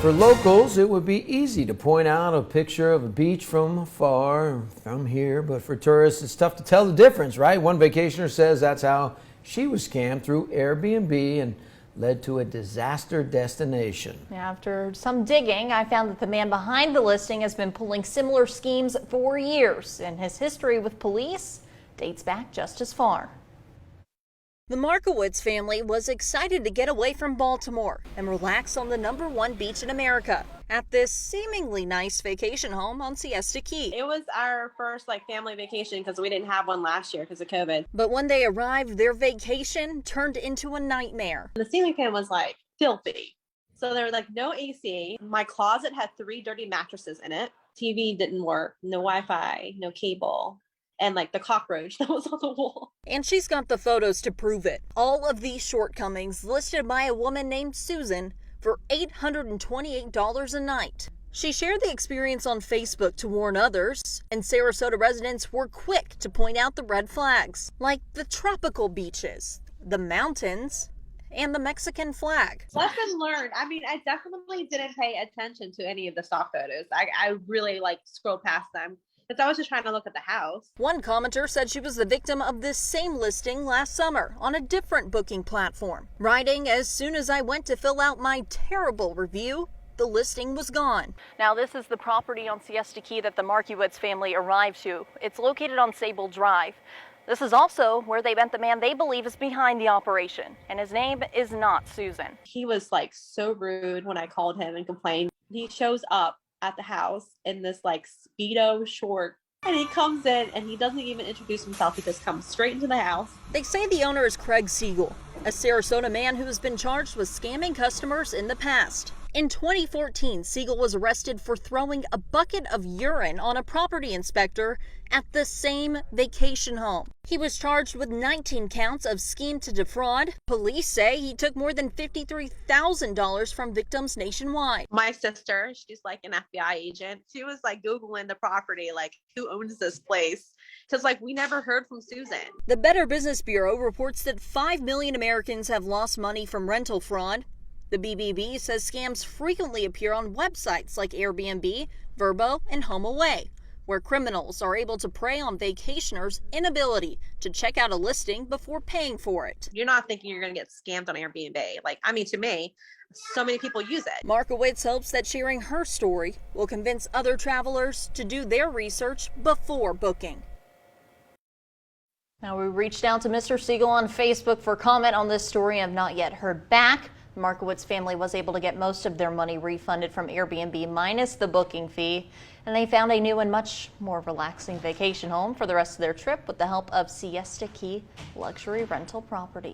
For locals, it would be easy to point out a picture of a beach from afar, from here, but for tourists, it's tough to tell the difference, right? One vacationer says that's how she was scammed through Airbnb and led to a disaster destination. After some digging, I found that the man behind the listing has been pulling similar schemes for years, and his history with police dates back just as far. The Markowitz family was excited to get away from Baltimore and relax on the #1 beach in America at this seemingly nice vacation home on Siesta Key. It was our first family vacation because we didn't have one last year because of COVID. But when they arrived, their vacation turned into a nightmare. The ceiling fan was filthy. So there was no AC. My closet had 3 dirty mattresses in it. TV didn't work, no Wi-Fi, no cable. And the cockroach that was on the wall. And she's got the photos to prove it. All of these shortcomings listed by a woman named Susan for $828 a night. She shared the experience on Facebook to warn others, and Sarasota residents were quick to point out the red flags, like the tropical beaches, the mountains, and the Mexican flag. Lesson learned. I definitely didn't pay attention to any of the stock photos. I really scrolled past them. Because I was just trying to look at the house. One commenter said she was the victim of this same listing last summer on a different booking platform, writing, "As soon as I went to fill out my terrible review, the listing was gone." Now, this is the property on Siesta Key that the Markowitz family arrived to. It's located on Sable Drive. This is also where they met the man they believe is behind the operation, and his name is not Susan. He was so rude when I called him and complained. He shows up at the house in this Speedo short, and he comes in and he doesn't even introduce himself. He just comes straight into the house. They say the owner is Craig Siegel, a Sarasota man who has been charged with scamming customers in the past. In 2014, Siegel was arrested for throwing a bucket of urine on a property inspector at the same vacation home. He was charged with 19 counts of scheme to defraud. Police say he took more than $53,000 from victims nationwide. My sister, she's an FBI agent. She was Googling the property, who owns this place? Because we never heard from Susan. The Better Business Bureau reports that 5 million Americans have lost money from rental fraud. The BBB says scams frequently appear on websites like Airbnb, Vrbo, and HomeAway, where criminals are able to prey on vacationers' inability to check out a listing before paying for it. You're not thinking you're going to get scammed on Airbnb. To me, so many people use it. Markowitz hopes that sharing her story will convince other travelers to do their research before booking. Now, we reached out to Mr. Siegel on Facebook for comment on this story and have not yet heard back. The Markowitz family was able to get most of their money refunded from Airbnb minus the booking fee, and they found a new and much more relaxing vacation home for the rest of their trip with the help of Siesta Key Luxury Rental Property.